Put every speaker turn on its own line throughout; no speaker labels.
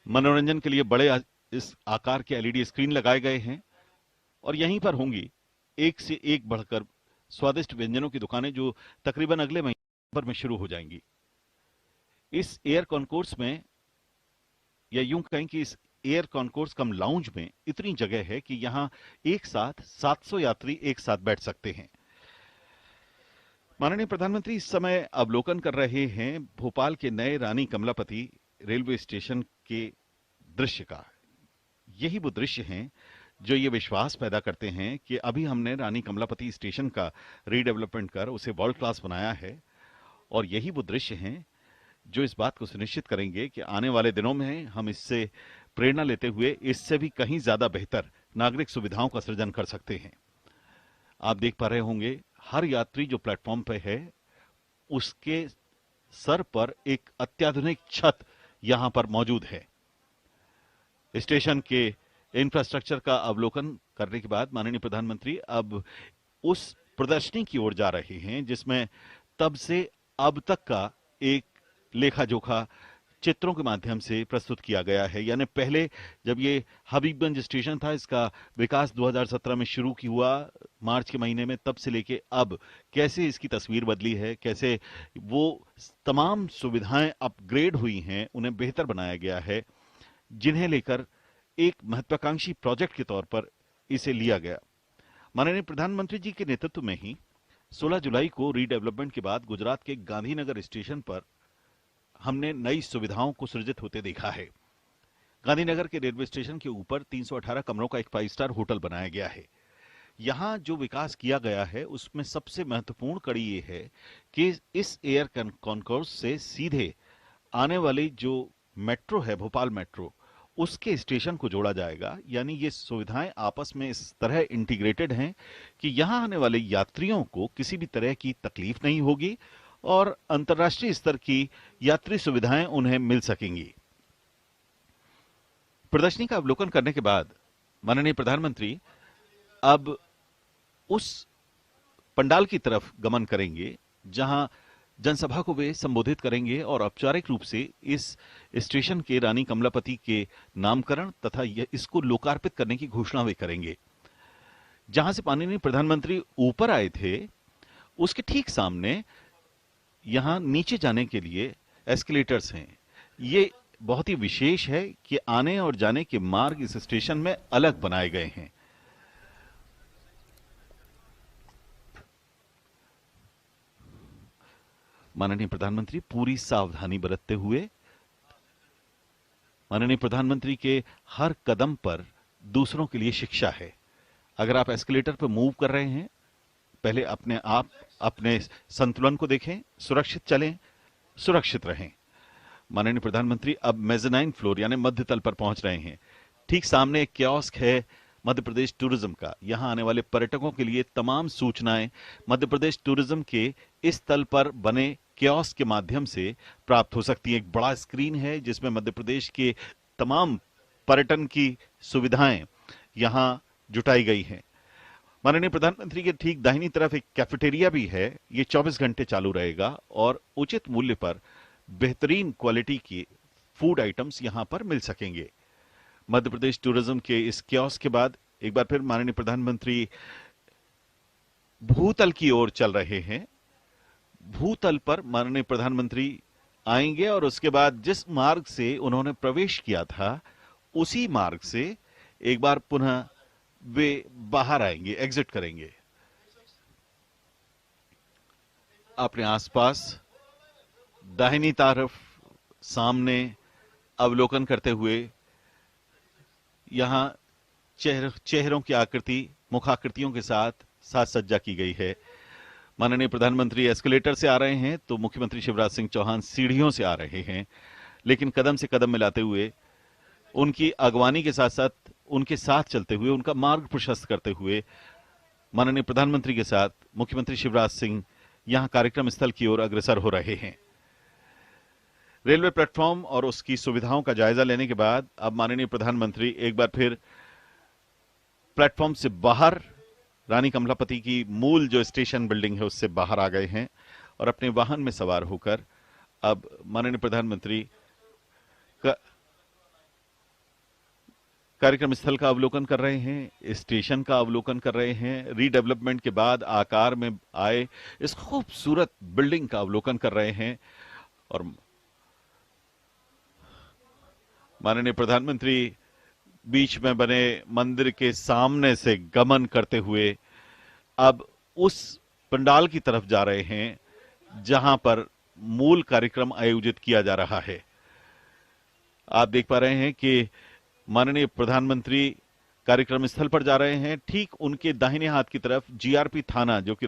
मनोरंजन के लिए बड़े इस आकार के एलईडी स्क्रीन लगाए गए हैं और यहीं पर होंगी एक से एक बढ़कर स्वादिष्ट व्यंजनों की दुकानें जो तकरीबन अगले महीने में शुरू हो जाएंगी। इस एयर कॉन्कोर्स में, या यूं कहें कि इस एयर कॉन्कोर्स कम लाउंज में इतनी जगह है कि यहां एक साथ 700 यात्री एक साथ बैठ सकते हैं। माननीय प्रधानमंत्री इस समय अवलोकन कर रहे हैं भोपाल के नए रानी कमलापति रेलवे स्टेशन के दृश्य का। यही वो दृश्य हैं जो ये विश्वास पैदा करते हैं कि अभी हमने रानी कमलापति स्टेशन का रीडेवलपमेंट कर उसे वर्ल्ड क्लास बनाया है, और यही वो दृश्य हैं जो इस बात को सुनिश्चित करेंगे कि आने वाले दिनों में हम इससे प्रेरणा लेते हुए इससे भी कहीं ज्यादा बेहतर नागरिक सुविधाओं का सृजन कर सकते हैं। आप देख पा रहे होंगे हर यात्री जो प्लेटफॉर्म पे है उसके सर पर एक अत्याधुनिक छत यहां पर मौजूद है। स्टेशन के इंफ्रास्ट्रक्चर का अवलोकन करने के बाद माननीय प्रधानमंत्री अब उस प्रदर्शनी की ओर जा रहे हैं जिसमें तब से अब तक का एक लेखा जोखा चित्रों के माध्यम से प्रस्तुत किया गया है। यानी पहले जब ये हबीबगंज स्टेशन था, इसका विकास 2017 में शुरू की हुआ मार्च के महीने में, तब से लेके अब कैसे इसकी तस्वीर बदली है, कैसे वो तमाम सुविधाएं अपग्रेड हुई हैं, उन्हें बेहतर बनाया गया है, जिन्हें लेकर एक महत्वाकांक्षी प्रोजेक्ट के तौर पर इसे लिया गया। माननीय प्रधानमंत्री जी के नेतृत्व में ही 16 जुलाई को रीडेवलपमेंट के बाद गुजरात के गांधीनगर स्टेशन पर हमने नई सुविधाओं को सृजित होते देखा है। गांधीनगर के रेलवे स्टेशन के ऊपर 318 कमरों का एक 5 स्टार होटल बनाया गया है। यहां जो विकास किया गया है उसमें सबसे महत्वपूर्ण कड़ी ये है कि इस एयर कॉन्कोर्स से सीधे आने वाली जो मेट्रो है, भोपाल मेट्रो, उसके स्टेशन को जोड़ा जाएगा। यानी ये सुविधाएं आपस में इस तरह इंटीग्रेटेड हैं कि यहां आने वाले यात्रियों को किसी भी तरह की तकलीफ नहीं होगी और अंतर्राष्ट्रीय स्तर की यात्री सुविधाएं उन्हें मिल सकेंगी। प्रदर्शनी का अवलोकन करने के बाद माननीय प्रधानमंत्री अब उस पंडाल की तरफ गमन करेंगे जहां जनसभा को वे संबोधित करेंगे और औपचारिक रूप से इस स्टेशन के रानी कमलापति के नामकरण तथा इसको लोकार्पित करने की घोषणा वे करेंगे। जहां से माननीय प्रधानमंत्री ऊपर आए थे उसके ठीक सामने यहां नीचे जाने के लिए एस्केलेटर्स हैं। ये बहुत ही विशेष है कि आने और जाने के मार्ग इस स्टेशन में अलग बनाए गए हैं। माननीय प्रधानमंत्री पूरी सावधानी बरतते हुए, माननीय प्रधानमंत्री के हर कदम पर दूसरों के लिए शिक्षा है। अगर आप एस्केलेटर पर मूव कर रहे हैं, पहले अपने संतुलन को देखें, सुरक्षित चलें, सुरक्षित रहें। माननीय प्रधानमंत्री अब मेज़नाइन फ्लोर यानी मध्य तल पर पहुंच रहे हैं। ठीक सामने एक कियोस्क है मध्य प्रदेश टूरिज्म का। यहां आने वाले पर्यटकों के लिए तमाम सूचनाएं मध्य प्रदेश टूरिज्म के इस तल पर बने कियोस्क के माध्यम से प्राप्त हो सकती है। एक बड़ा स्क्रीन है जिसमें मध्य प्रदेश के तमाम पर्यटन की सुविधाएं यहां जुटाई गई हैं। माननीय प्रधानमंत्री के ठीक दाहिनी तरफ एक कैफेटेरिया भी है। ये 24 घंटे चालू रहेगा और उचित मूल्य पर बेहतरीन क्वालिटी के फूड आइटम्स यहां पर मिल सकेंगे। मध्य प्रदेश टूरिज्म के इस कियोस्क के बाद एक बार फिर माननीय प्रधानमंत्री भूतल की ओर चल रहे हैं। भूतल पर माननीय प्रधानमंत्री आएंगे और उसके बाद जिस मार्ग से उन्होंने प्रवेश किया था उसी मार्ग से एक बार पुनः वे बाहर आएंगे, एग्जिट करेंगे। अपने आसपास दाहिनी तरफ सामने अवलोकन करते हुए यहां चेहरों की आकृति, मुखाकृतियों के साथ साज सज्जा की गई है। माननीय प्रधानमंत्री एस्केलेटर से आ रहे हैं तो मुख्यमंत्री शिवराज सिंह चौहान सीढ़ियों से आ रहे हैं, लेकिन कदम से कदम मिलाते हुए उनकी अगवानी के साथ साथ उनके साथ चलते हुए, उनका मार्ग प्रशस्त करते हुए माननीय प्रधानमंत्री के साथ मुख्यमंत्री शिवराज सिंह यहां कार्यक्रम स्थल की ओर अग्रसर हो रहे हैं। रेलवे प्लेटफॉर्म और उसकी सुविधाओं का जायजा लेने के बाद अब माननीय प्रधानमंत्री एक बार फिर प्लेटफॉर्म से बाहर रानी कमलापति की मूल जो स्टेशन बिल्डिंग है उससे बाहर आ गए हैं और अपने वाहन में सवार होकर अब माननीय प्रधानमंत्री कार्यक्रम स्थल का अवलोकन कर रहे हैं, स्टेशन का अवलोकन कर रहे हैं, रीडेवलपमेंट के बाद आकार में आए इस खूबसूरत बिल्डिंग का अवलोकन कर रहे हैं। और माननीय प्रधानमंत्री बीच में बने मंदिर के सामने से गमन करते हुए अब उस पंडाल की तरफ जा रहे हैं जहां पर मूल कार्यक्रम आयोजित किया जा रहा है। आप देख पा रहे हैं कि माननीय प्रधानमंत्री कार्यक्रम स्थल पर जा रहे हैं। ठीक उनके दाहिने हाथ की तरफ जीआरपी थाना, जो कि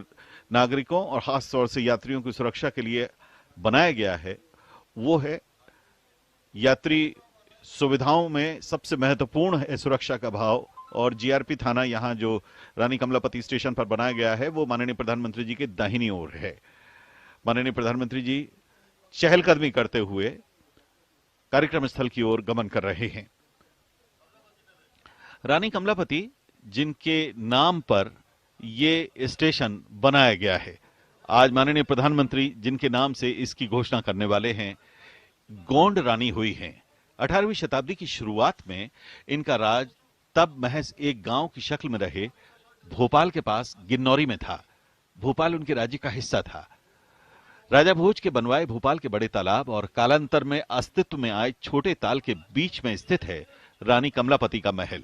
नागरिकों और खास तौर से यात्रियों की सुरक्षा के लिए बनाया गया है, वो है। यात्री सुविधाओं में सबसे महत्वपूर्ण है सुरक्षा का भाव, और जीआरपी थाना यहां जो रानी कमलापति स्टेशन पर बनाया गया है वो माननीय प्रधानमंत्री जी के दाहिनी ओर है। माननीय प्रधानमंत्री जी चहलकदमी करते हुए कार्यक्रम स्थल की ओर गमन कर रहे हैं। रानी कमलापति, जिनके नाम पर ये स्टेशन बनाया गया है, आज माननीय प्रधानमंत्री जिनके नाम से इसकी घोषणा करने वाले हैं, गोंड रानी हुई हैं। 18वीं शताब्दी की शुरुआत में इनका राज तब महज एक गांव की शक्ल में रहे भोपाल के पास गिन्नौरी में था। भोपाल उनके राज्य का हिस्सा था। राजा भोज के बनवाए भोपाल के बड़े तालाब और कालांतर में अस्तित्व में आए छोटे ताल के बीच में स्थित है रानी कमलापति का महल।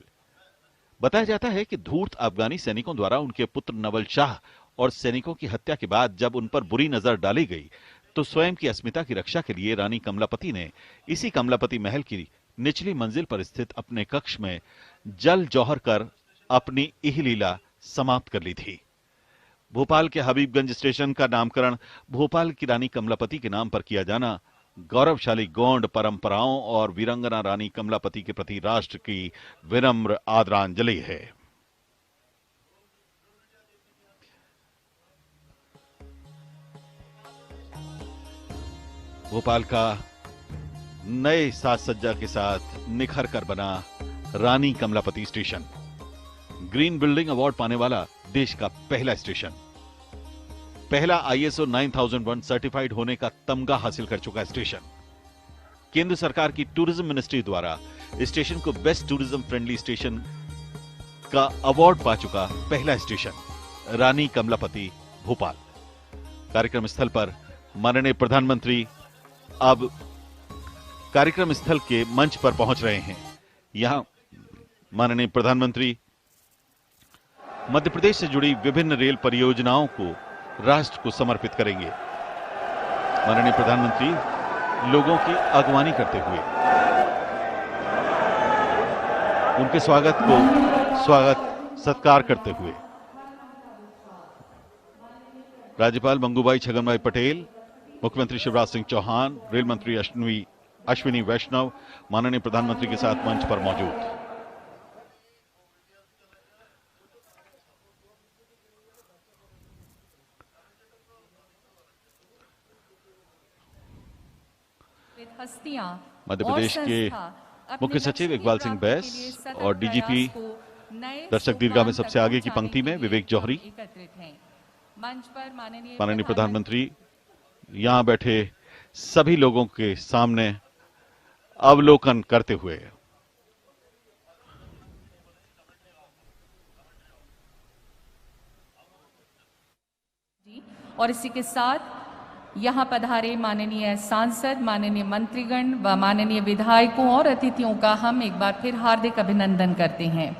बताया जाता है कि धूर्त अफगानी सैनिकों द्वारा उनके पुत्र नवल शाह और सैनिकों की हत्या के बाद जब उन पर बुरी नजर डाली गई तो स्वयं की अस्मिता की रक्षा के लिए रानी कमलापति ने इसी कमलापति महल की निचली मंजिल पर स्थित अपने कक्ष में जल जौहर कर अपनी इहलीला समाप्त कर ली थी। भोपाल के हबीबगंज स्टेशन का नामकरण भोपाल की रानी कमलापति के नाम पर किया जाना गौरवशाली गोंड परंपराओं और वीरांगना रानी कमलापति के प्रति राष्ट्र की विनम्र आदरांजलि है। भोपाल का नए साज सज्जा के साथ निखर कर बना Rani Kamlapati station, green building award पाने वाला देश का पहला स्टेशन, पहला ISO 9001 सर्टिफाइड होने का तमगा हासिल कर चुका स्टेशन, केंद्र सरकार की टूरिज्म मिनिस्ट्री द्वारा स्टेशन को बेस्ट टूरिज्म फ्रेंडली स्टेशन का अवार्ड पा चुका पहला स्टेशन रानी कमलापति भोपाल। कार्यक्रम स्थल पर माननीय प्रधानमंत्री अब कार्यक्रम स्थल के मंच पर पहुंच रहे हैं। यहां माननीय प्रधानमंत्री मध्य प्रदेश से जुड़ी विभिन्न रेल परियोजनाओं को राष्ट्र को समर्पित करेंगे। माननीय प्रधानमंत्री लोगों की अगवानी करते हुए उनके स्वागत सत्कार करते हुए राज्यपाल मंगूभाई छगनभाई पटेल, मुख्यमंत्री शिवराज सिंह चौहान, रेल मंत्री अश्विनी वैष्णव माननीय प्रधानमंत्री के साथ मंच पर मौजूद। मध्य प्रदेश के मुख्य सचिव इकबाल सिंह बैस और डीजीपी दर्शक दीर्घा में सबसे आगे की पंक्ति में विवेक जौहरी। माननीय प्रधानमंत्री यहां बैठे सभी लोगों के सामने अवलोकन करते हुए
और इसी के साथ यहाँ पधारे माननीय सांसद, माननीय मंत्रीगण व माननीय विधायकों और अतिथियों का हम एक बार फिर हार्दिक अभिनंदन करते हैं।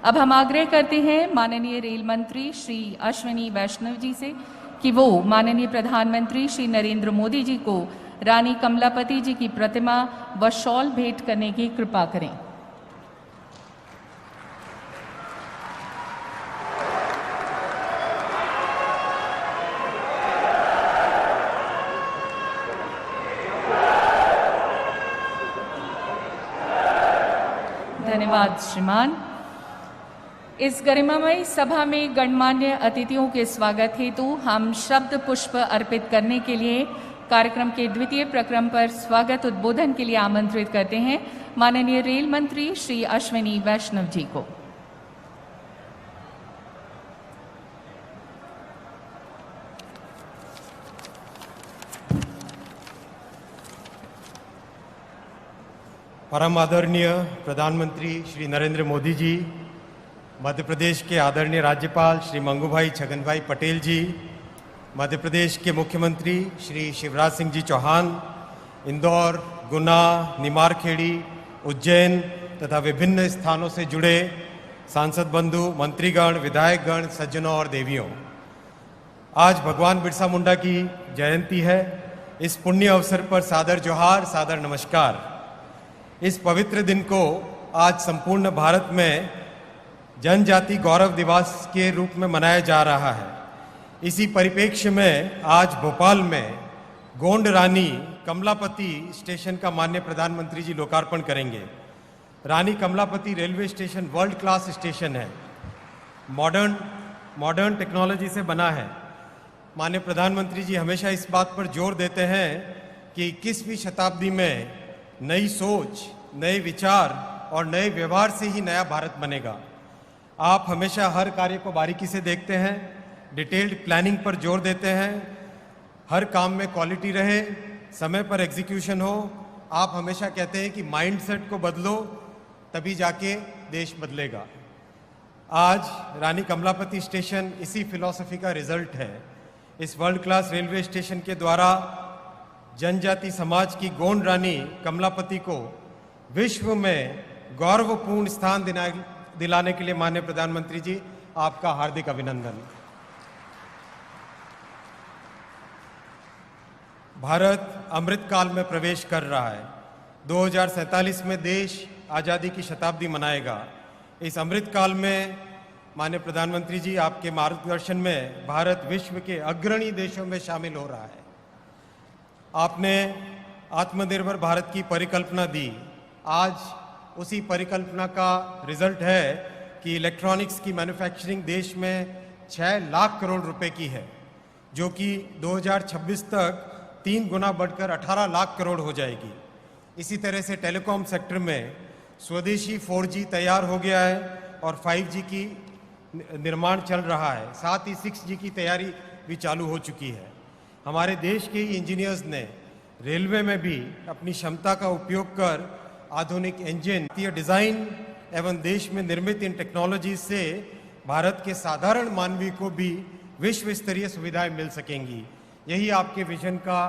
अब हम आग्रह करते हैं माननीय रेल मंत्री श्री अश्विनी वैष्णव जी से कि वो माननीय प्रधानमंत्री श्री नरेंद्र मोदी जी को रानी कमलापति जी की प्रतिमा व शॉल भेंट करने की कृपा करें। धन्यवाद श्रीमान। इस गरिमामयी सभा में गणमान्य अतिथियों के स्वागत हेतु हम शब्द पुष्प अर्पित करने के लिए कार्यक्रम के द्वितीय प्रक्रम पर स्वागत उद्बोधन के लिए आमंत्रित करते हैं माननीय रेल मंत्री श्री अश्विनी वैष्णव जी को।
परम आदरणीय प्रधानमंत्री श्री नरेंद्र मोदी जी, मध्य प्रदेश के आदरणीय राज्यपाल श्री मंगूभाई छगनभाई पटेल जी, मध्य प्रदेश के मुख्यमंत्री श्री शिवराज सिंह जी चौहान, इंदौर, गुना, निमारखेड़ी, उज्जैन तथा विभिन्न स्थानों से जुड़े सांसद बंधु, मंत्रीगण, विधायकगण, सज्जनों और देवियों, आज भगवान बिरसा मुंडा की जयंती है। इस पुण्य अवसर पर सादर जोहार, सादर नमस्कार। इस पवित्र दिन को आज संपूर्ण भारत में जनजाति गौरव दिवस के रूप में मनाया जा रहा है। इसी परिप्रेक्ष्य में आज भोपाल में गोंड रानी कमलापति स्टेशन का माननीय प्रधानमंत्री जी लोकार्पण करेंगे। Rani Kamlapati railway station world class station है, मॉडर्न टेक्नोलॉजी से बना है। माननीय प्रधानमंत्री जी हमेशा इस बात पर जोर देते हैं कि 21वीं शताब्दी में नई सोच, नए विचार और नए व्यवहार से ही नया भारत बनेगा। आप हमेशा हर कार्य को बारीकी से देखते हैं, डिटेल्ड प्लानिंग पर जोर देते हैं, हर काम में क्वालिटी रहे, समय पर एग्जीक्यूशन हो। आप हमेशा कहते हैं कि माइंडसेट को बदलो, तभी जाके देश बदलेगा। आज रानी कमलापति स्टेशन इसी फिलॉसफी का रिजल्ट है। इस वर्ल्ड क्लास रेलवे स्टेशन के द्वारा जनजाति समाज की गोंड रानी कमलापति को विश्व में गौरवपूर्ण स्थान दिलाने के लिए माननीय प्रधानमंत्री जी आपका हार्दिक अभिनंदन। भारत अमृत काल में प्रवेश कर रहा है। 2047 में देश आज़ादी की शताब्दी मनाएगा। इस अमृत काल में माननीय प्रधानमंत्री जी आपके मार्गदर्शन में भारत विश्व के अग्रणी देशों में शामिल हो रहा है। आपने आत्मनिर्भर भारत की परिकल्पना दी। आज उसी परिकल्पना का रिजल्ट है कि इलेक्ट्रॉनिक्स की मैन्युफैक्चरिंग देश में 6 लाख करोड़ रुपए की है, जो कि 2026 तक 3 गुना बढ़कर 18 लाख करोड़ हो जाएगी। इसी तरह से टेलीकॉम सेक्टर में स्वदेशी 4G तैयार हो गया है और 5G की निर्माण चल रहा है। साथ ही 6G की तैयारी भी चालू हो चुकी है। हमारे देश के ही इंजीनियर्स ने रेलवे में भी अपनी क्षमता का उपयोग कर आधुनिक इंजन, डिजाइन एवं देश में निर्मित इन टेक्नोलॉजी से भारत के साधारण मानवी को भी विश्व स्तरीय सुविधाएं मिल सकेंगी। यही आपके विजन का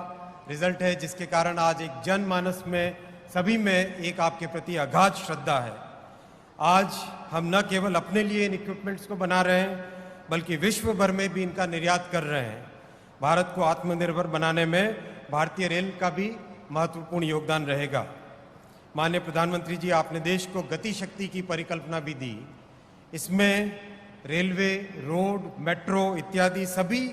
रिजल्ट है, जिसके कारण आज एक जनमानस में सभी में एक आपके प्रति अगाध श्रद्धा है। आज हम न केवल अपने लिए इन इक्विपमेंट्स को बना रहे हैं, बल्कि विश्व भर में भी इनका निर्यात कर रहे हैं। भारत को आत्मनिर्भर बनाने में भारतीय रेल का भी महत्वपूर्ण योगदान रहेगा। माननीय प्रधानमंत्री जी, आपने देश को गति शक्ति की परिकल्पना भी दी। इसमें रेलवे, रोड, मेट्रो इत्यादि सभी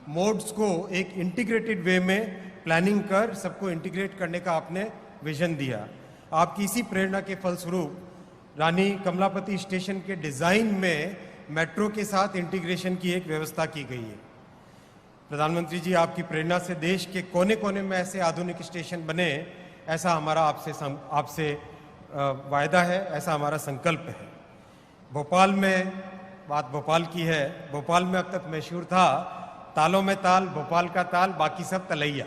मोड्स को एक इंटीग्रेटेड वे में प्लानिंग कर सबको इंटीग्रेट करने का आपने विजन दिया। आपकी इसी प्रेरणा के फलस्वरूप रानी कमलापति स्टेशन के डिजाइन में मेट्रो के साथ इंटीग्रेशन की एक व्यवस्था की गई है। प्रधानमंत्री जी, आपकी प्रेरणा से देश के कोने कोने में ऐसे आधुनिक स्टेशन बने, ऐसा हमारा आपसे वायदा है, ऐसा हमारा संकल्प है। भोपाल में, बात भोपाल की है, भोपाल में अब तक मशहूर था तालों में ताल, भोपाल का ताल, बाकी सब तलैया।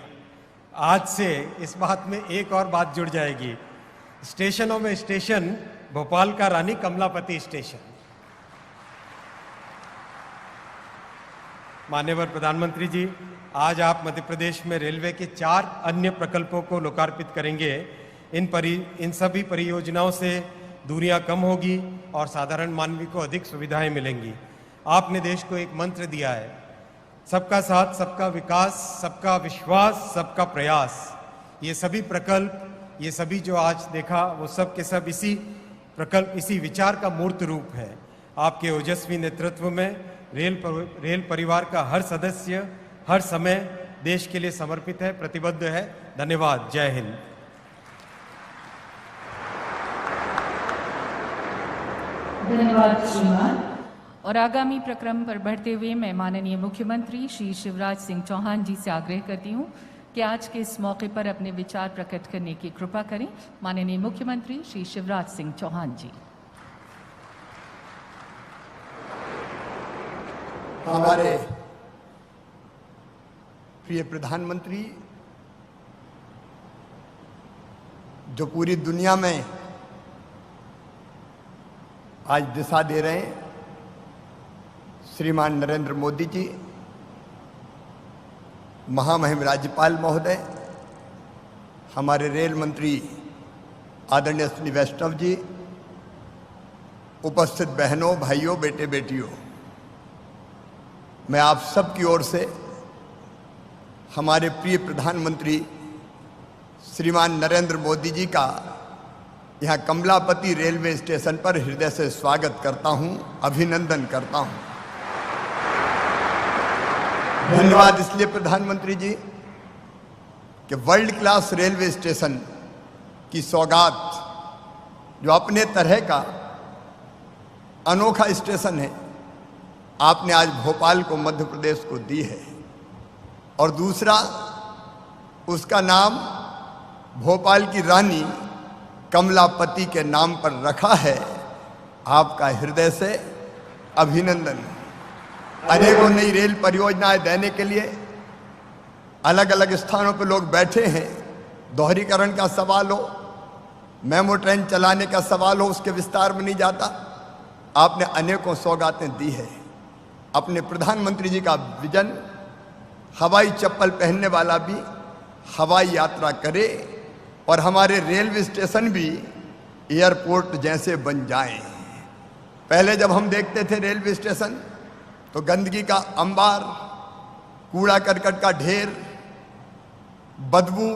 आज से इस बात में एक और बात जुड़ जाएगी, स्टेशनों में स्टेशन, भोपाल का रानी कमलापति स्टेशन। माननीय प्रधानमंत्री जी, आज आप मध्य प्रदेश में रेलवे के 4 अन्य प्रकल्पों को लोकार्पित करेंगे। इन सभी परियोजनाओं से दूरियां कम होगी और साधारण मानवी को अधिक सुविधाएं मिलेंगी। आपने देश को एक मंत्र दिया है, सबका साथ, सबका विकास, सबका विश्वास, सबका प्रयास। ये सभी प्रकल्प, ये सभी जो आज देखा, वो सब के सब इसी प्रकल्प, इसी विचार का मूर्त रूप है। आपके ओजस्वी नेतृत्व में रेल परिवार का हर सदस्य हर समय देश के लिए समर्पित है, प्रतिबद्ध है। धन्यवाद। जय हिंद।
धन्यवाद श्रीमान। और आगामी प्रक्रम पर बढ़ते हुए मैं माननीय मुख्यमंत्री श्री शिवराज सिंह चौहान जी से आग्रह करती हूँ कि आज के इस मौके पर अपने विचार प्रकट करने की कृपा करें। माननीय मुख्यमंत्री श्री शिवराज सिंह चौहान जी।
हमारे प्रिय प्रधानमंत्री जो पूरी दुनिया में आज दिशा दे रहे हैं, श्रीमान नरेंद्र मोदी जी, महामहिम राज्यपाल महोदय, हमारे रेल मंत्री आदरणीय श्री वैष्णव जी, उपस्थित बहनों, भाइयों, बेटे बेटियों, मैं आप सब की ओर से हमारे प्रिय प्रधानमंत्री श्रीमान नरेंद्र मोदी जी का यहाँ कमलापति रेलवे स्टेशन पर हृदय से स्वागत करता हूँ, अभिनंदन करता हूँ। धन्यवाद इसलिए प्रधानमंत्री जी कि वर्ल्ड क्लास रेलवे स्टेशन की सौगात, जो अपने तरह का अनोखा स्टेशन है, आपने आज भोपाल को, मध्य प्रदेश को दी है। और दूसरा, उसका नाम भोपाल की रानी कमलापति के नाम पर रखा है। आपका हृदय से अभिनंदन। अनेकों नई रेल परियोजनाएं देने के लिए अलग अलग स्थानों पर लोग बैठे हैं। दोहरीकरण का सवाल हो, मेमो ट्रेन चलाने का सवाल हो, उसके विस्तार में नहीं जाता। आपने अनेकों सौगातें दी है। अपने प्रधानमंत्री जी का विजन, हवाई चप्पल पहनने वाला भी हवाई यात्रा करे और हमारे रेलवे स्टेशन भी एयरपोर्ट जैसे बन जाएं। पहले जब हम देखते थे रेलवे स्टेशन तो गंदगी का अंबार, कूड़ा करकट का ढेर, बदबू,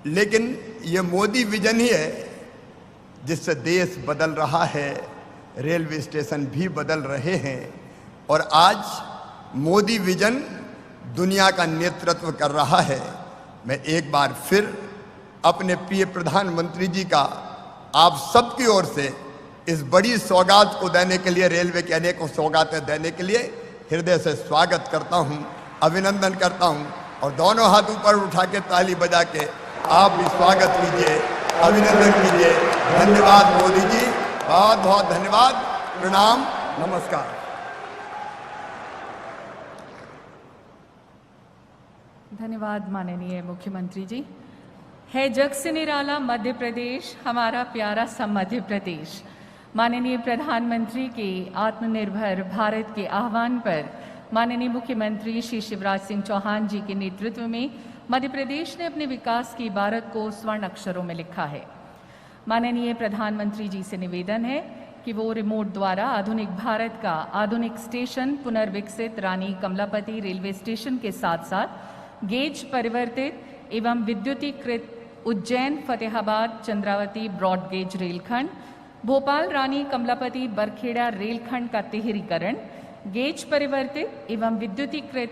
लेकिन ये मोदी विजन ही है जिससे देश बदल रहा है, रेलवे स्टेशन भी बदल रहे हैं। और आज मोदी विजन दुनिया का नेतृत्व कर रहा है। मैं एक बार फिर अपने प्रिय प्रधानमंत्री जी का आप सबकी ओर से इस बड़ी सौगात को देने के लिए, रेलवे के अनेकों सौगातें देने के लिए हृदय से स्वागत करता हूं, अभिनंदन करता हूं। और दोनों हाथ ऊपर उठा के ताली बजा के आप भी स्वागत कीजिए, अभिनंदन कीजिए। धन्यवाद मोदी जी, बहुत बहुत धन्यवाद। प्रणाम, नमस्कार।
धन्यवाद माननीय मुख्यमंत्री जी। है जग से निराला मध्य प्रदेश, हमारा प्यारा सा मध्य प्रदेश। माननीय प्रधानमंत्री के आत्मनिर्भर भारत के आह्वान पर माननीय मुख्यमंत्री श्री शिवराज सिंह चौहान जी के नेतृत्व में मध्य प्रदेश ने अपने विकास की इबारत को स्वर्ण अक्षरों में लिखा है। माननीय प्रधानमंत्री जी से निवेदन है कि वो रिमोट द्वारा आधुनिक भारत का आधुनिक स्टेशन पुनर्विकसित रानी कमलापति रेलवे स्टेशन के साथ साथ गेज परिवर्तित एवं विद्युतीकृत उज्जैन फतेहाबाद चंद्रावती ब्रॉड गेज रेलखंड, भोपाल रानी कमलापति बरखेड़ा रेलखंड का तिहरीकरण, गेज परिवर्तित एवं विद्युतीकृत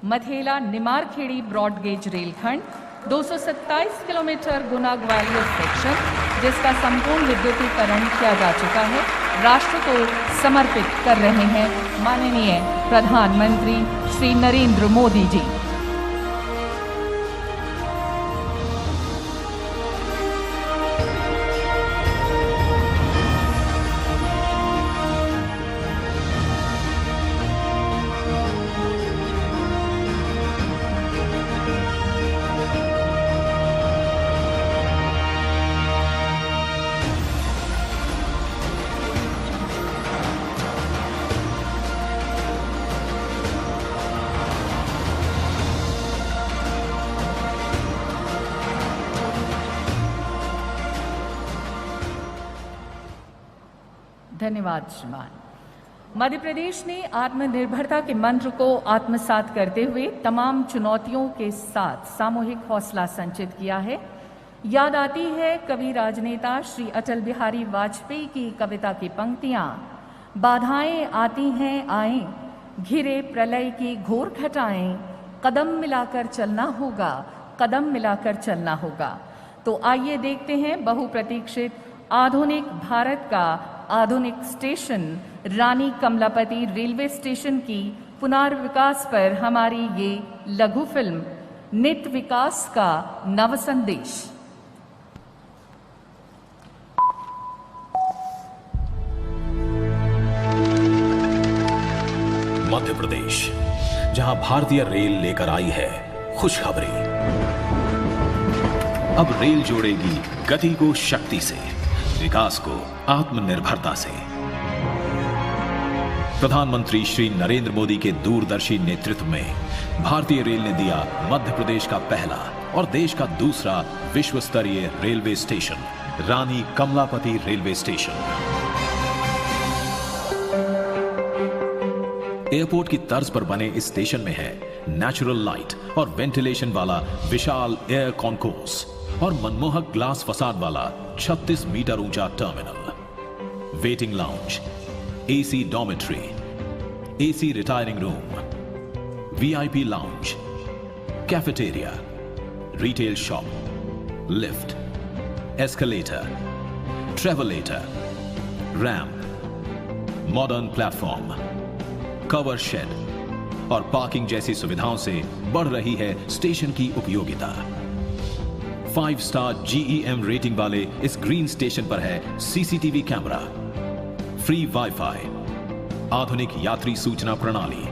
मथेला निमारखेड़ी ब्रॉड गेज रेलखंड, 227 किलोमीटर गुना ग्वालियर सेक्शन, जिसका संपूर्ण विद्युतीकरण किया जा चुका है, राष्ट्र को समर्पित कर रहे हैं माननीय प्रधानमंत्री श्री नरेंद्र मोदी जी। धन्यवाद श्रीमान। मध्य प्रदेश ने आत्मनिर्भरता के मंत्र को आत्मसात करते हुए तमाम चुनौतियों के साथ सामूहिक हौसला संचित किया है। याद आती है कवि राजनेता श्री अटल बिहारी वाजपेयी की कविता की पंक्तियां, बाधाएं आती हैं आएं, घिरे प्रलय की घोर घटाएं, कदम मिलाकर चलना होगा, कदम मिलाकर चलना होगा। तो आइए देखते हैं बहुप्रतीक्षित आधुनिक भारत का आधुनिक स्टेशन रानी कमलापति रेलवे स्टेशन की पुनर्विकास पर हमारी ये लघु फिल्म नित विकास का नव संदेश।
मध्य प्रदेश, जहां भारतीय रेल लेकर आई है खुशखबरी। अब रेल जोड़ेगी गति को शक्ति से, विकास को आत्मनिर्भरता से। प्रधानमंत्री श्री नरेंद्र मोदी के दूरदर्शी नेतृत्व में भारतीय रेल ने दिया मध्य प्रदेश का पहला और देश का दूसरा विश्व स्तरीय रेलवे स्टेशन, रानी कमलापति रेलवे स्टेशन। एयरपोर्ट की तर्ज पर बने इस स्टेशन में है नेचुरल लाइट और वेंटिलेशन वाला विशाल एयर कॉन्कोर्स और मनमोहक ग्लास फसाड वाला 36 मीटर ऊंचा terminal, waiting lounge, AC dormitory, AC retiring room, VIP lounge, cafeteria, retail shop, lift, escalator, travelator, ramp, modern platform, cover shed और पार्किंग जैसी सुविधाओं से बढ़ रही है स्टेशन की उपयोगिता। 5 स्टार GEM रेटिंग वाले इस ग्रीन स्टेशन पर है सीसीटीवी कैमरा, फ्री वाईफाई, आधुनिक यात्री सूचना प्रणाली,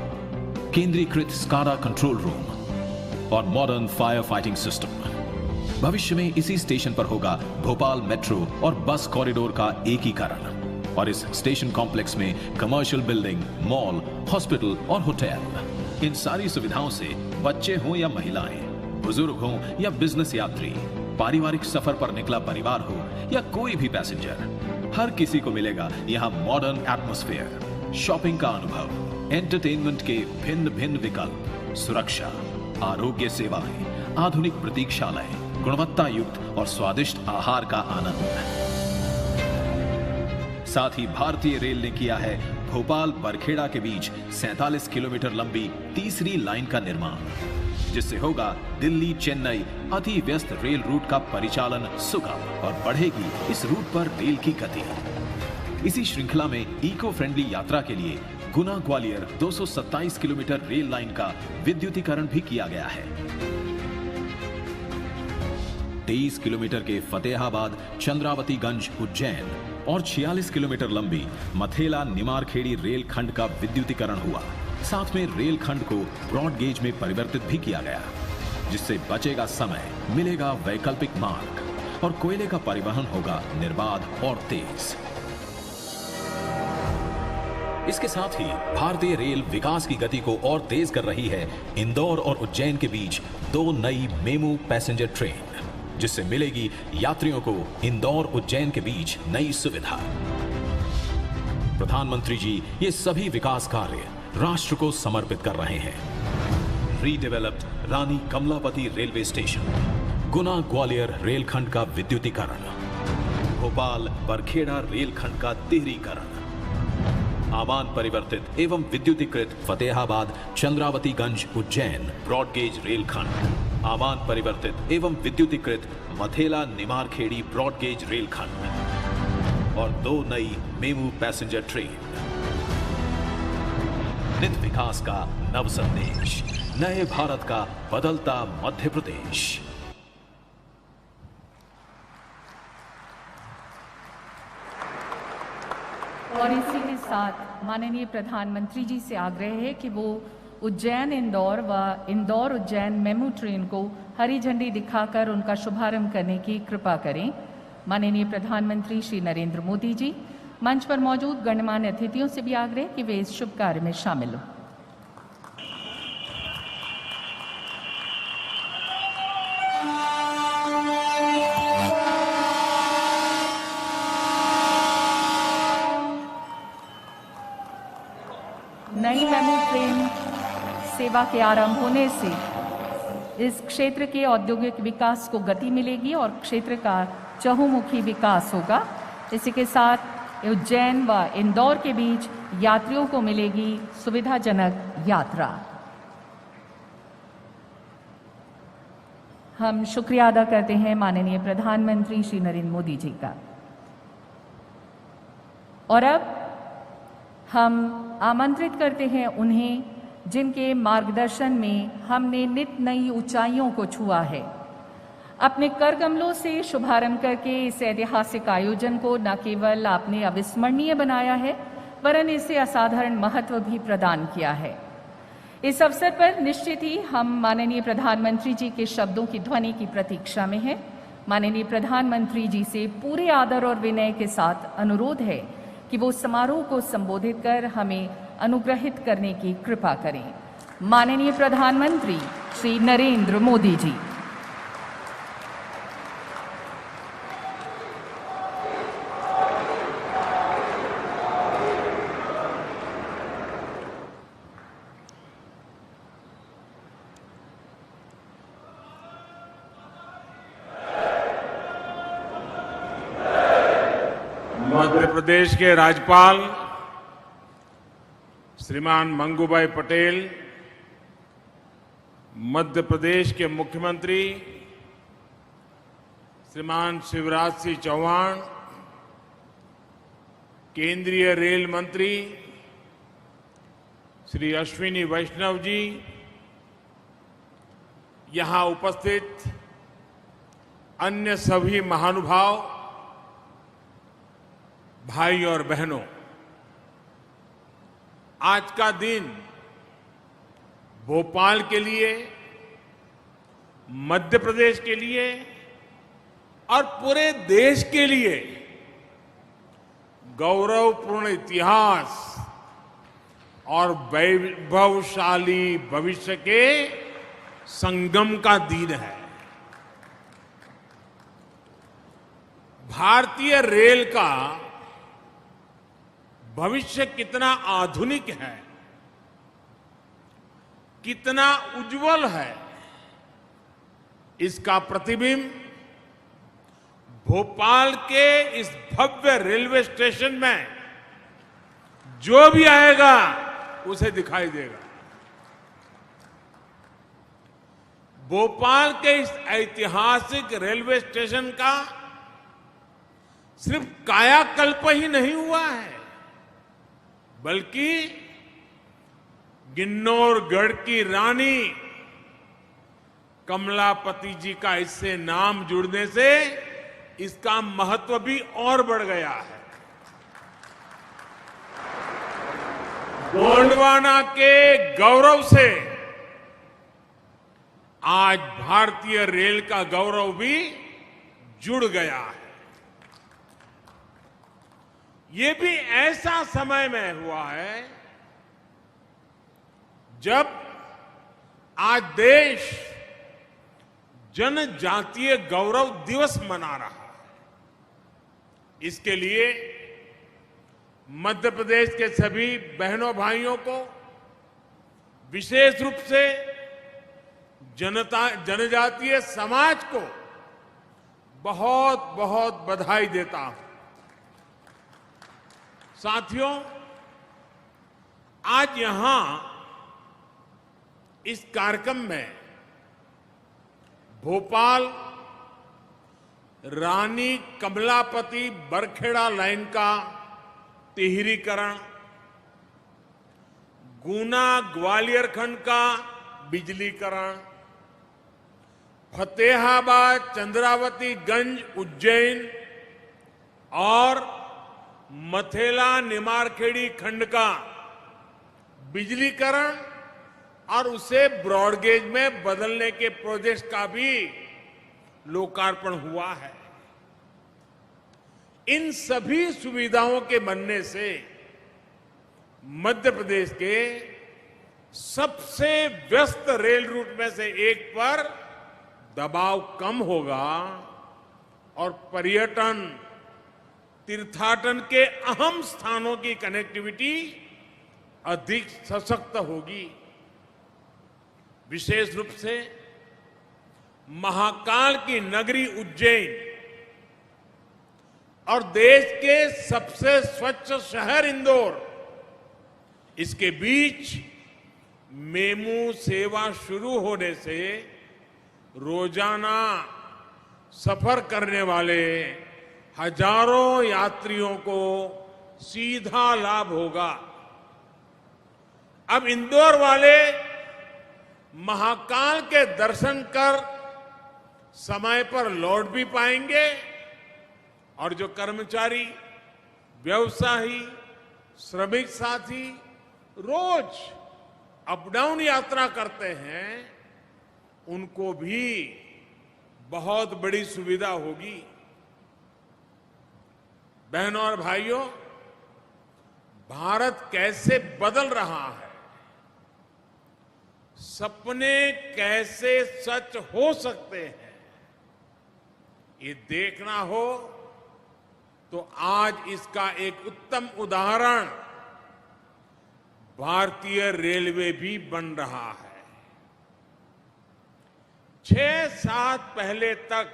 केंद्रीकृत स्काडा कंट्रोल रूम और मॉडर्न फायर फाइटिंग सिस्टम। भविष्य में इसी स्टेशन पर होगा भोपाल मेट्रो और बस कॉरिडोर का एकीकरण और इस स्टेशन कॉम्प्लेक्स में कमर्शियल बिल्डिंग, मॉल, हॉस्पिटल और होटल। इन सारी सुविधाओं से बच्चे हों या महिलाएं, बुजुर्ग हों या बिजनेस यात्री, पारिवारिक सफर पर निकला परिवार हो या कोई भी पैसेंजर, हर किसी को मिलेगा यहाँ मॉडर्न एटमॉस्फेयर, शॉपिंग का अनुभव, एंटरटेनमेंट के भिन्न भिन्न विकल्प, सुरक्षा, आरोग्य सेवाएं, आधुनिक प्रतीक्षालय, गुणवत्ता युक्त और स्वादिष्ट आहार का आनंद। साथ ही भारतीय रेल ने किया है भोपाल बरखेड़ा के बीच 47 किलोमीटर लंबी तीसरी लाइन का निर्माण, जिससे होगा दिल्ली चेन्नई अति व्यस्त रेल रूट का परिचालन सुगम और बढ़ेगी इस रूट पर रेल की गति। इसी श्रृंखला में इको फ्रेंडली यात्रा के लिए Guna Gwalior 227 kilometre rail line का विद्युतीकरण भी किया गया है। 23 किलोमीटर के फतेहाबाद चंद्रावतीगंज उज्जैन और 46 किलोमीटर लंबी मथेला निमारखेड़ी रेल खंड का विद्युतीकरण हुआ। साथ में रेल खंड को ब्रॉड गेज में परिवर्तित भी किया गया, जिससे बचेगा समय, मिलेगा वैकल्पिक मार्ग और कोयले का परिवहन होगा निर्बाध और तेज। इसके साथ ही भारतीय रेल विकास की गति को और तेज कर रही है इंदौर और उज्जैन के बीच 2 नई मेमू पैसेंजर ट्रेन, जिससे मिलेगी यात्रियों को इंदौर उज्जैन के बीच नई सुविधा। प्रधानमंत्री जी ये सभी विकास कार्य राष्ट्र को समर्पित कर रहे हैं। रीडेवलप्ड रानी कमलापति रेलवे स्टेशन, गुना ग्वालियर रेलखंड का विद्युतीकरण, भोपाल बरखेड़ा रेलखंड का तिहरीकरण, आमान परिवर्तित एवं विद्युतीकृत फतेहाबाद चंद्रावतीगंज उज्जैन ब्रॉडगेज रेलखंड, आमान परिवर्तित एवं विद्युतीकृत मथेला निमारखेड़ी ब्रॉडगेज रेलखंड और 2 नई मेमू पैसेंजर ट्रेन। नित विकास का नव संदेश, नए भारत का बदलता मध्य प्रदेश।
और इसी के साथ माननीय प्रधानमंत्री जी से आग्रह है कि वो उज्जैन इंदौर व इंदौर उज्जैन मेमू ट्रेन को हरी झंडी दिखाकर उनका शुभारंभ करने की कृपा करें। माननीय प्रधानमंत्री श्री नरेंद्र मोदी जी, मंच पर मौजूद गणमान्य अतिथियों से भी आग्रह कि वे इस शुभ कार्य में शामिल हों। नई मेमू ट्रेन सेवा के आरंभ होने से इस क्षेत्र के औद्योगिक विकास को गति मिलेगी और क्षेत्र का चहुमुखी विकास होगा। इसी के साथ उज्जैन व इंदौर के बीच यात्रियों को मिलेगी सुविधाजनक यात्रा। हम शुक्रिया अदा करते हैं माननीय प्रधानमंत्री श्री नरेंद्र मोदी जी का। और अब हम आमंत्रित करते हैं उन्हें जिनके मार्गदर्शन में हमने नित नई ऊंचाइयों को छुआ है। अपने करकमलों से शुभारंभ करके इस ऐतिहासिक आयोजन को न केवल आपने अविस्मरणीय बनाया है, वरन इसे असाधारण महत्व भी प्रदान किया है। इस अवसर पर निश्चित ही हम माननीय प्रधानमंत्री जी के शब्दों की ध्वनि की प्रतीक्षा में हैं। माननीय प्रधानमंत्री जी से पूरे आदर और विनय के साथ अनुरोध है कि वो समारोह को संबोधित कर हमें अनुग्रहित करने की कृपा करें। माननीय प्रधानमंत्री श्री नरेंद्र मोदी जी।
मध्य प्रदेश के राज्यपाल श्रीमान मंगूभाई पटेल, मध्य प्रदेश के मुख्यमंत्री श्रीमान शिवराज सिंह चौहान, केंद्रीय रेल मंत्री श्री अश्विनी वैष्णव जी, यहां उपस्थित अन्य सभी महानुभाव, भाई और बहनों, आज का दिन भोपाल के लिए, मध्य प्रदेश के लिए और पूरे देश के लिए गौरवपूर्ण इतिहास और वैभवशाली भविष्य के संगम का दिन है। भारतीय रेल का भविष्य कितना आधुनिक है, कितना उज्जवल है, इसका प्रतिबिंब भोपाल के इस भव्य रेलवे स्टेशन में जो भी आएगा उसे दिखाई देगा। भोपाल के इस ऐतिहासिक रेलवे स्टेशन का सिर्फ कायाकल्प ही नहीं हुआ है, बल्कि किन्नौरगढ़ की रानी कमलापति जी का इससे नाम जुड़ने से इसका महत्व भी और बढ़ गया है। गोंडवाना के गौरव से आज भारतीय रेल का गौरव भी जुड़ गया है। ये भी ऐसा समय में हुआ है जब आज देश जनजातीय गौरव दिवस मना रहा है। इसके लिए मध्य प्रदेश के सभी बहनों भाइयों को विशेष रूप से जनजातीय समाज को बहुत बहुत बधाई देता हूं। साथियों, आज यहां इस कार्यक्रम में भोपाल रानी कमलापति बरखेड़ा लाइन का तिहरीकरण, गुना ग्वालियर खंड का बिजलीकरण, फतेहाबाद चंद्रावती गंज उज्जैन और मथेला निमारखेड़ी खंड का बिजलीकरण और उसे ब्रॉडगेज में बदलने के प्रोजेक्ट का भी लोकार्पण हुआ है। इन सभी सुविधाओं के बनने से मध्य प्रदेश के सबसे व्यस्त रेल रूट में से एक पर दबाव कम होगा और पर्यटन, तीर्थाटन के अहम स्थानों की कनेक्टिविटी अधिक सशक्त होगी। विशेष रूप से महाकाल की नगरी उज्जैन और देश के सबसे स्वच्छ शहर इंदौर, इसके बीच मेमू सेवा शुरू होने से रोजाना सफर करने वाले हजारों यात्रियों को सीधा लाभ होगा। अब इंदौर वाले महाकाल के दर्शन कर समय पर लौट भी पाएंगे और जो कर्मचारी, व्यवसायी, श्रमिक साथी रोज अप डाउन यात्रा करते हैं, उनको भी बहुत बड़ी सुविधा होगी। बहनों और भाइयों, भारत कैसे बदल रहा है, सपने कैसे सच हो सकते हैं, ये देखना हो तो आज इसका एक उत्तम उदाहरण भारतीय रेलवे भी बन रहा है। 6-7 पहले तक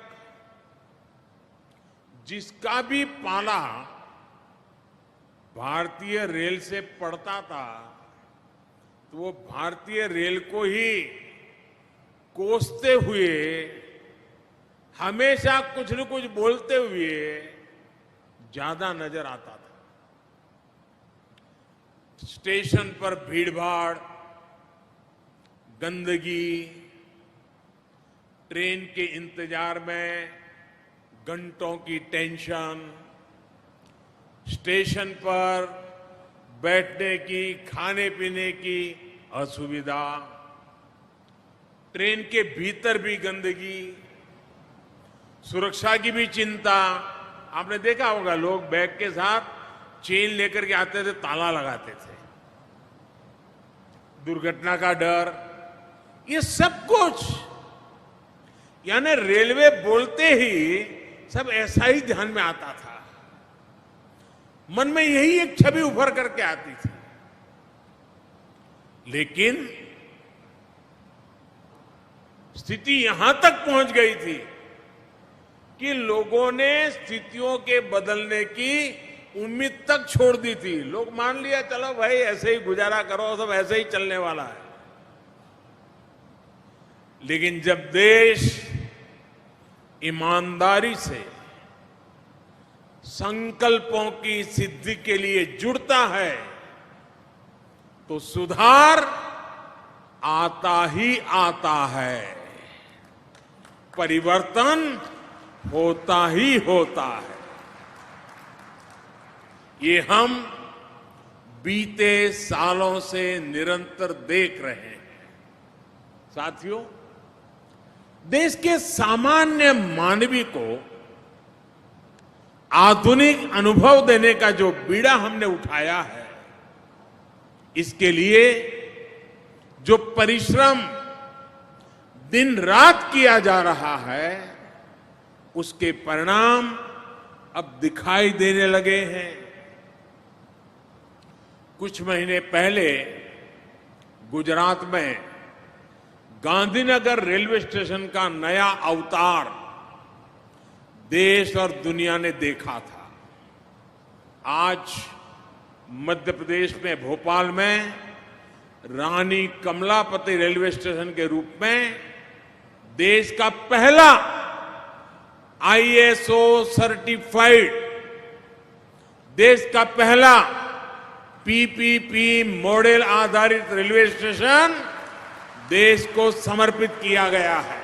जिसका भी पाला भारतीय रेल से पड़ता था तो वो भारतीय रेल को ही कोसते हुए, हमेशा कुछ न कुछ बोलते हुए ज्यादा नजर आता था। स्टेशन पर भीड़भाड़, गंदगी, ट्रेन के इंतजार में घंटों की टेंशन, स्टेशन पर बैठने की, खाने पीने की असुविधा, ट्रेन के भीतर भी गंदगी, सुरक्षा की भी चिंता। आपने देखा होगा, लोग बैग के साथ चेन लेकर के आते थे, ताला लगाते थे। दुर्घटना का डर, ये सब कुछ, यानी रेलवे बोलते ही सब ऐसा ही ध्यान में आता था। मन में यही एक छवि उभर करके आती थी। लेकिन स्थिति यहां तक पहुंच गई थी कि लोगों ने स्थितियों के बदलने की उम्मीद तक छोड़ दी थी। लोग मान लिया, चलो भाई ऐसे ही गुजारा करो, सब ऐसे ही चलने वाला है। लेकिन जब देश ईमानदारी से संकल्पों की सिद्धि के लिए जुड़ता है तो सुधार आता ही आता है, परिवर्तन होता ही होता है। ये हम बीते सालों से निरंतर देख रहे हैं। साथियों, देश के सामान्य मानवी को आधुनिक अनुभव देने का जो बीड़ा हमने उठाया है, इसके लिए जो परिश्रम दिन रात किया जा रहा है, उसके परिणाम अब दिखाई देने लगे हैं। कुछ महीने पहले गुजरात में गांधीनगर रेलवे स्टेशन का नया अवतार देश और दुनिया ने देखा था। आज मध्य प्रदेश में भोपाल में रानी कमलापति रेलवे स्टेशन के रूप में देश का पहला ISO सर्टिफाइड, देश का पहला PPP मॉडल आधारित रेलवे स्टेशन देश को समर्पित किया गया है।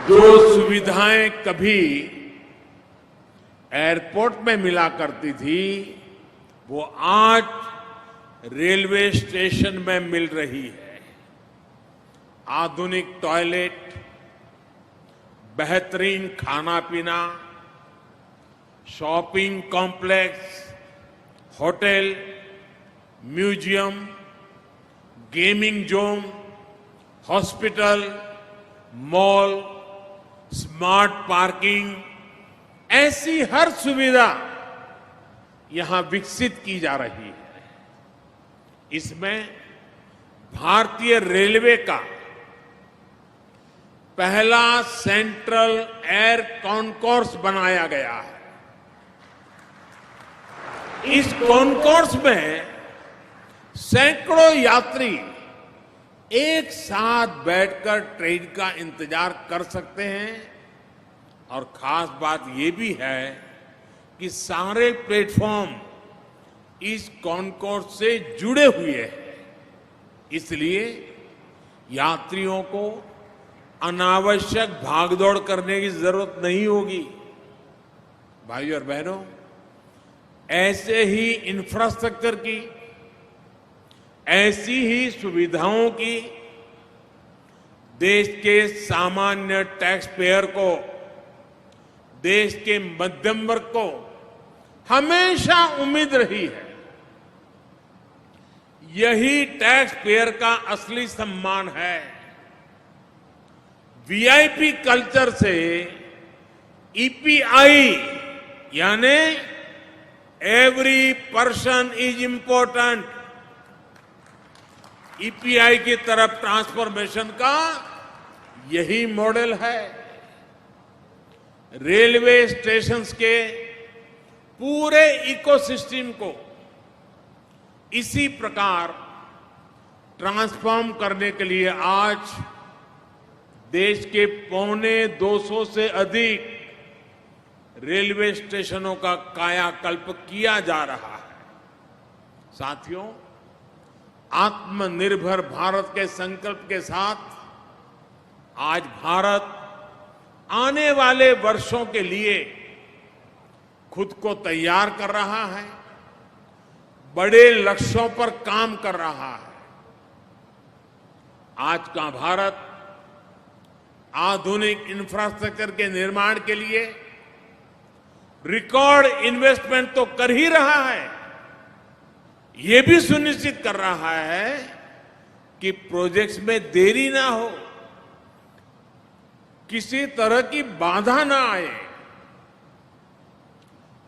जो सुविधाएं कभी एयरपोर्ट में मिला करती थी, वो आज रेलवे स्टेशन में मिल रही है। आधुनिक टॉयलेट, बेहतरीन खाना पीना, shopping complex, hotel, museum, gaming zone, hospital, mall, smart parking, ऐसी हर सुविधा यहां विकसित की जा रही है। इसमें भारतीय रेलवे का पहला सेंट्रल एयर कॉन्कोर्स बनाया गया है। इस कॉन्कोर्स में सैकड़ों यात्री एक साथ बैठकर ट्रेन का इंतजार कर सकते हैं। और खास बात यह भी है कि सारे प्लेटफॉर्म इस कॉन्कोर्स से जुड़े हुए हैं, इसलिए यात्रियों को अनावश्यक भागदौड़ करने की जरूरत नहीं होगी। भाइयों और बहनों, ऐसे ही इंफ्रास्ट्रक्चर की, ऐसी ही सुविधाओं की देश के सामान्य टैक्स पेयर को, देश के मध्यम वर्ग को हमेशा उम्मीद रही है। यही टैक्स पेयर का असली सम्मान है। वीआईपी कल्चर से ईपीआई यानी every person is important, EPI की तरफ ट्रांसफॉर्मेशन का यही मॉडल है। रेलवे स्टेशंस के पूरे इकोसिस्टम को इसी प्रकार ट्रांसफॉर्म करने के लिए आज देश के 250 से अधिक रेलवे स्टेशनों का कायाकल्प किया जा रहा है। साथियों, आत्मनिर्भर भारत के संकल्प के साथ आज भारत आने वाले वर्षों के लिए खुद को तैयार कर रहा है, बड़े लक्ष्यों पर काम कर रहा है। आज का भारत आधुनिक इंफ्रास्ट्रक्चर के निर्माण के लिए रिकॉर्ड इन्वेस्टमेंट तो कर ही रहा है, ये भी सुनिश्चित कर रहा है कि प्रोजेक्ट्स में देरी ना हो, किसी तरह की बाधा ना आए।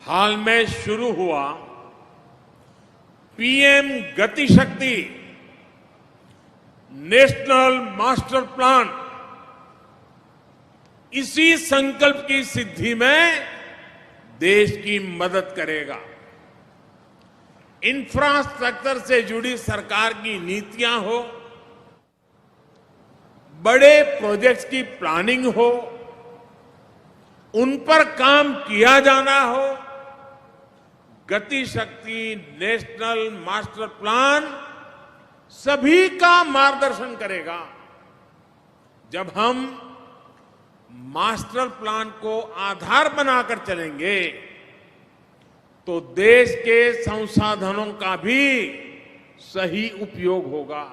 हाल में शुरू हुआ पीएम गति शक्ति नेशनल मास्टर प्लान इसी संकल्प की सिद्धि में देश की मदद करेगा। इंफ्रास्ट्रक्चर से जुड़ी सरकार की नीतियां हो, बड़े प्रोजेक्ट्स की प्लानिंग हो, उन पर काम किया जाना हो, गति शक्ति नेशनल मास्टर प्लान सभी का मार्गदर्शन करेगा। जब हम मास्टर प्लान को आधार बनाकर चलेंगे तो देश के संसाधनों का भी सही उपयोग होगा।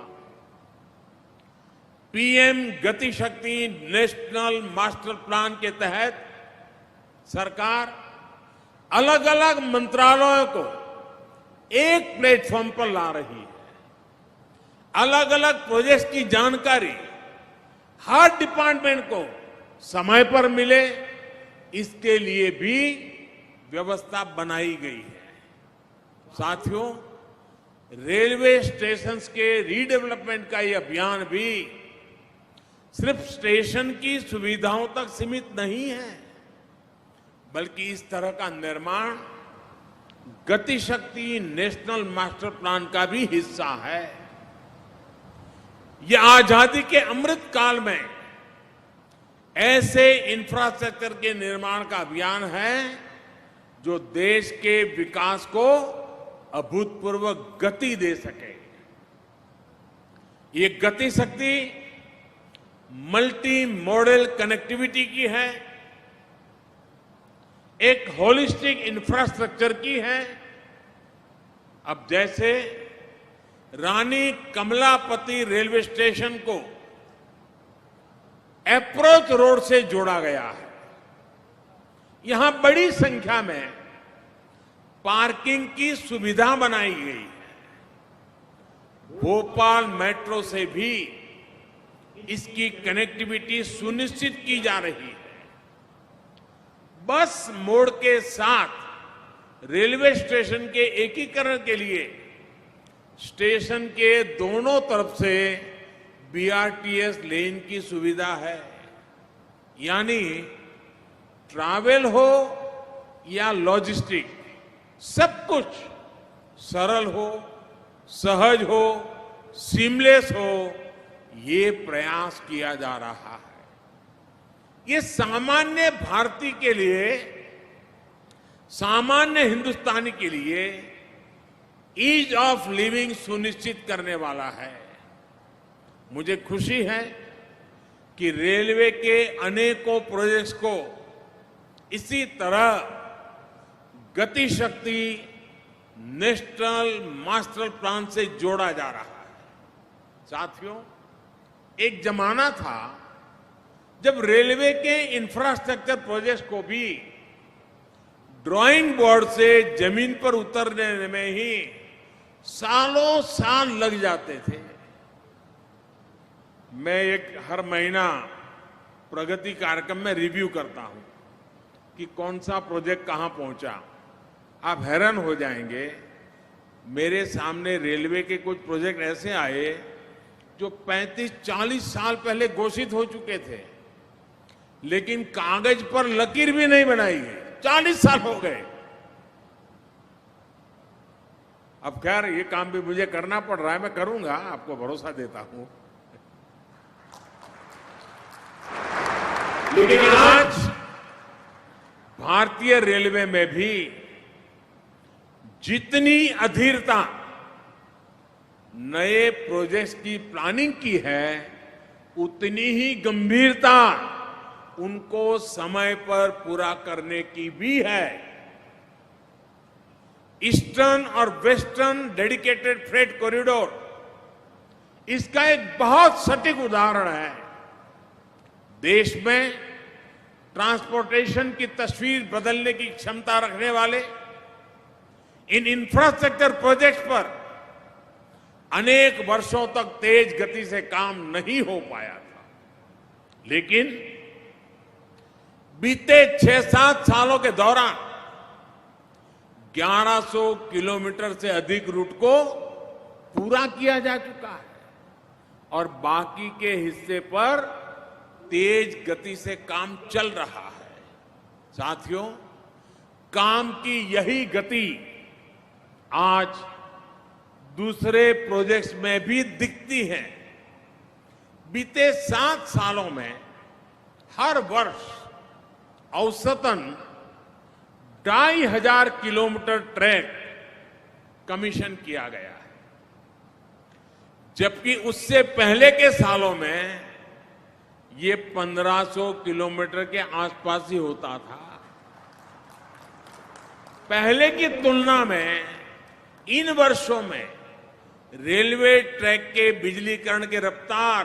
पीएम गति शक्ति नेशनल मास्टर प्लान के तहत सरकार अलग अलग मंत्रालयों को एक प्लेटफॉर्म पर ला रही है। अलग अलग प्रोजेक्ट्स की जानकारी हर डिपार्टमेंट को समय पर मिले, इसके लिए भी व्यवस्था बनाई गई है। साथियों, रेलवे स्टेशंस के रीडेवलपमेंट का ये अभियान भी सिर्फ स्टेशन की सुविधाओं तक सीमित नहीं है, बल्कि इस तरह का निर्माण गति शक्ति नेशनल मास्टर प्लान का भी हिस्सा है। ये आजादी के अमृत काल में ऐसे इंफ्रास्ट्रक्चर के निर्माण का अभियान है जो देश के विकास को अभूतपूर्व गति दे सके। ये गति शक्ति मल्टी मॉडल कनेक्टिविटी की है, एक होलिस्टिक इंफ्रास्ट्रक्चर की है। अब जैसे रानी कमलापति रेलवे स्टेशन को अप्रोच रोड से जोड़ा गया है, यहां बड़ी संख्या में पार्किंग की सुविधा बनाई गई है। भोपाल मेट्रो से भी इसकी कनेक्टिविटी सुनिश्चित की जा रही है। बस मोड़ के साथ रेलवे स्टेशन के एकीकरण के लिए स्टेशन के दोनों तरफ से बीआरटीएस लेन की सुविधा है, यानी ट्रैवल हो या लॉजिस्टिक, सब कुछ सरल हो, सहज हो, सीमलेस हो, ये प्रयास किया जा रहा है। ये सामान्य भारतीय के लिए, सामान्य हिंदुस्तानी के लिए ईज ऑफ लिविंग सुनिश्चित करने वाला है। मुझे खुशी है कि रेलवे के अनेकों प्रोजेक्ट्स को इसी तरह गति शक्ति नेशनल मास्टर प्लान से जोड़ा जा रहा है। साथियों, एक जमाना था जब रेलवे के इंफ्रास्ट्रक्चर प्रोजेक्ट्स को भी ड्राइंग बोर्ड से जमीन पर उतरने में ही सालों साल लग जाते थे। मैं हर महीना प्रगति कार्यक्रम में रिव्यू करता हूं कि कौन सा प्रोजेक्ट कहां पहुंचा। आप हैरान हो जाएंगे, मेरे सामने रेलवे के कुछ प्रोजेक्ट ऐसे आए जो 35-40 साल पहले घोषित हो चुके थे, लेकिन कागज पर लकीर भी नहीं बनाई गई। 40 साल हो गए। अब खैर ये काम भी मुझे करना पड़ रहा है, मैं करूंगा, आपको भरोसा देता हूं। लेकिन आज भारतीय रेलवे में भी जितनी अधीरता नए प्रोजेक्ट्स की प्लानिंग की है, उतनी ही गंभीरता उनको समय पर पूरा करने की भी है। ईस्टर्न और वेस्टर्न डेडिकेटेड फ्रेट कॉरिडोर इसका एक बहुत सटीक उदाहरण है। देश में ट्रांसपोर्टेशन की तस्वीर बदलने की क्षमता रखने वाले इन इंफ्रास्ट्रक्चर प्रोजेक्ट्स पर अनेक वर्षों तक तेज गति से काम नहीं हो पाया था, लेकिन बीते 6-7 सालों के दौरान 1100 किलोमीटर से अधिक रूट को पूरा किया जा चुका है और बाकी के हिस्से पर तेज गति से काम चल रहा है। साथियों, काम की यही गति आज दूसरे प्रोजेक्ट्स में भी दिखती है। बीते 7 सालों में हर वर्ष औसतन 2500 किलोमीटर ट्रैक कमीशन किया गया है, जबकि उससे पहले के सालों में ये 1500 किलोमीटर के आसपास ही होता था। पहले की तुलना में इन वर्षों में रेलवे ट्रैक के बिजलीकरण की रफ्तार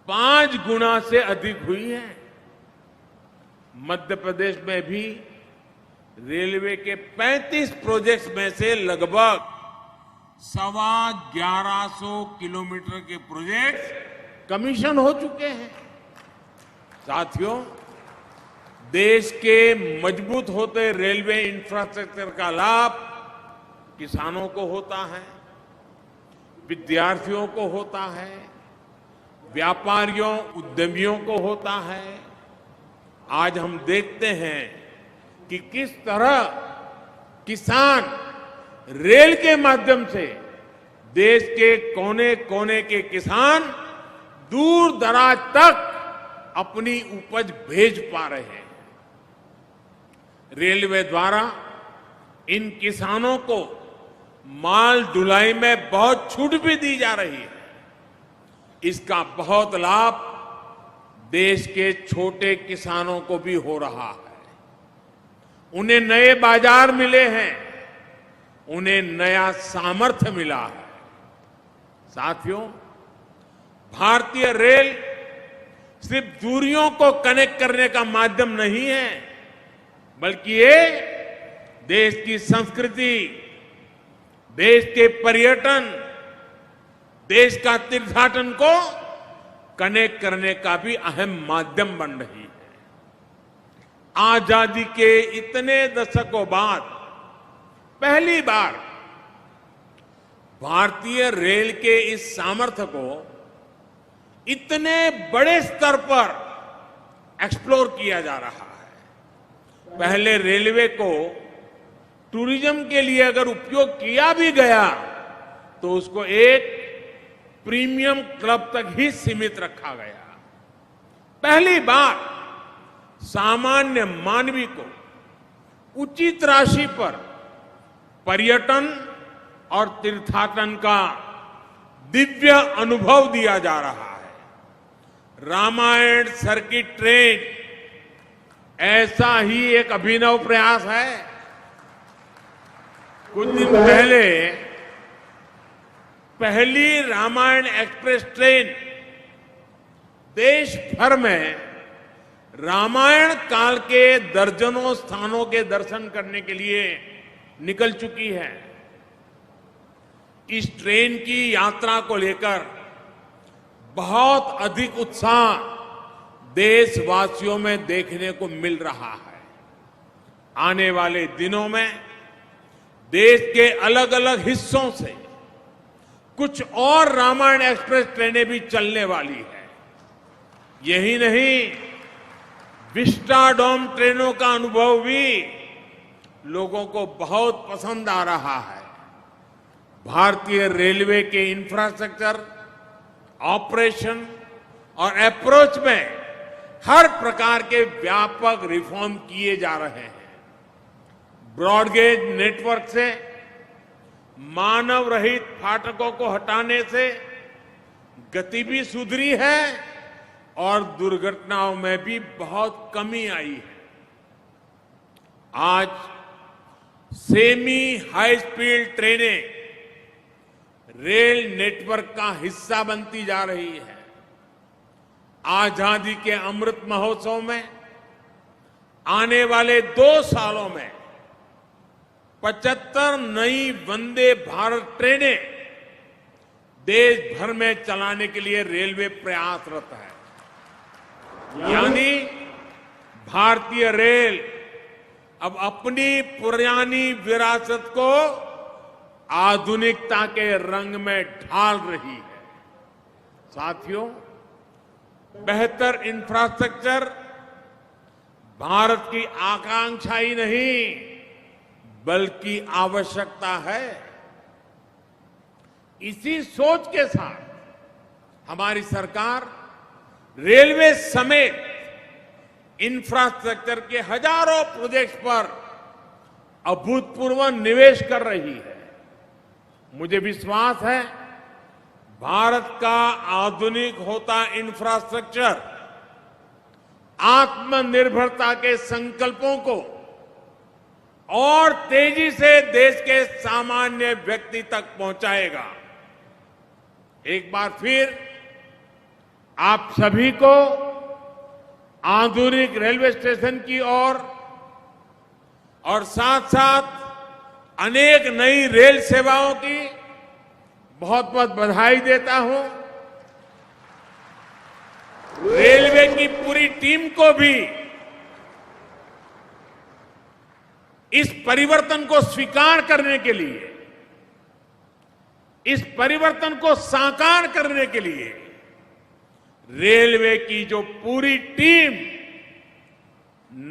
5 गुना से अधिक हुई है। मध्य प्रदेश में भी रेलवे के 35 प्रोजेक्ट्स में से लगभग 1150 किलोमीटर के प्रोजेक्ट्स कमीशन हो चुके हैं। साथियों, देश के मजबूत होते रेलवे इंफ्रास्ट्रक्चर का लाभ किसानों को होता है, विद्यार्थियों को होता है, व्यापारियों उद्यमियों को होता है। आज हम देखते हैं कि किस तरह किसान रेल के माध्यम से देश के कोने कोने के किसान दूर दराज तक अपनी उपज भेज पा रहे हैं। रेलवे द्वारा इन किसानों को माल ढुलाई में बहुत छूट भी दी जा रही है। इसका बहुत लाभ देश के छोटे किसानों को भी हो रहा है। उन्हें नए बाजार मिले हैं, उन्हें नया सामर्थ्य मिला है। साथियों, भारतीय रेल सिर्फ दूरियों को कनेक्ट करने का माध्यम नहीं है, बल्कि ये देश की संस्कृति, देश के पर्यटन, देश का तीर्थाटन को कनेक्ट करने का भी अहम माध्यम बन रही है। आजादी के इतने दशकों बाद पहली बार भारतीय रेल के इस सामर्थ्य को इतने बड़े स्तर पर एक्सप्लोर किया जा रहा है। पहले रेलवे को टूरिज्म के लिए अगर उपयोग किया भी गया तो उसको एक प्रीमियम क्लब तक ही सीमित रखा गया। पहली बार सामान्य मानवी को उचित राशि पर पर्यटन और तीर्थाटन का दिव्य अनुभव दिया जा रहा है। रामायण सर्किट ट्रेन ऐसा ही एक अभिनव प्रयास है। कुछ दिन पहले पहली रामायण एक्सप्रेस ट्रेन देश भर में रामायण काल के दर्जनों स्थानों के दर्शन करने के लिए निकल चुकी है। इस ट्रेन की यात्रा को लेकर बहुत अधिक उत्साह देशवासियों में देखने को मिल रहा है। आने वाले दिनों में देश के अलग अलग हिस्सों से कुछ और रामायण एक्सप्रेस ट्रेनें भी चलने वाली है। यही नहीं, विस्टाडोम ट्रेनों का अनुभव भी लोगों को बहुत पसंद आ रहा है। भारतीय रेलवे के इंफ्रास्ट्रक्चर, ऑपरेशन और अप्रोच में हर प्रकार के व्यापक रिफॉर्म किए जा रहे हैं। ब्रॉडगेज नेटवर्क से मानव रहित फाटकों को हटाने से गति भी सुधरी है और दुर्घटनाओं में भी बहुत कमी आई है। आज सेमी हाई स्पीड ट्रेनें रेल नेटवर्क का हिस्सा बनती जा रही है। आजादी के अमृत महोत्सव में आने वाले 2 सालों में 75 नई वंदे भारत ट्रेनें देश भर में चलाने के लिए रेलवे प्रयासरत है। यानी भारतीय रेल अब अपनी पुरानी विरासत को आधुनिकता के रंग में ढाल रही है। साथियों, बेहतर इंफ्रास्ट्रक्चर भारत की आकांक्षा ही नहीं बल्कि आवश्यकता है। इसी सोच के साथ हमारी सरकार रेलवे समेत इंफ्रास्ट्रक्चर के हजारों प्रोजेक्ट्स पर अभूतपूर्व निवेश कर रही है। मुझे विश्वास है भारत का आधुनिक होता इंफ्रास्ट्रक्चर आत्मनिर्भरता के संकल्पों को और तेजी से देश के सामान्य व्यक्ति तक पहुंचाएगा। एक बार फिर आप सभी को आधुनिक रेलवे स्टेशन की ओर और साथ साथ अनेक नई रेल सेवाओं की बहुत बहुत बधाई देता हूं। रेलवे की पूरी टीम को भी इस परिवर्तन को स्वीकार करने के लिए, इस परिवर्तन को साकार करने के लिए रेलवे की जो पूरी टीम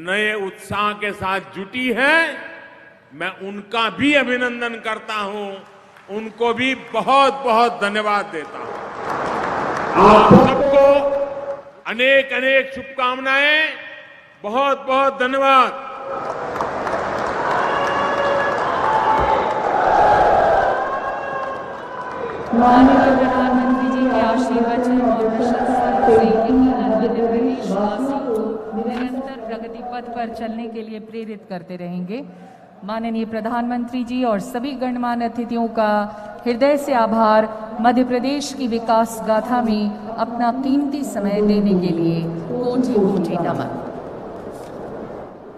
नए उत्साह के साथ जुटी है, मैं उनका भी अभिनंदन करता हूं, उनको भी बहुत बहुत धन्यवाद देता हूं। आप सबको अनेक अनेक शुभकामनाएं, बहुत बहुत धन्यवाद।
माननीय प्रधानमंत्री जी के आशीर्वचन और प्रशंसा से मध्य प्रदेशवासियों को निरंतर प्रगति पथ पर चलने के लिए प्रेरित करते रहेंगे। माननीय प्रधानमंत्री जी और सभी गणमान्य अतिथियों का हृदय से आभार। मध्य प्रदेश की विकास गाथा में अपना कीमती समय देने के लिए कोटि कोटि नमन।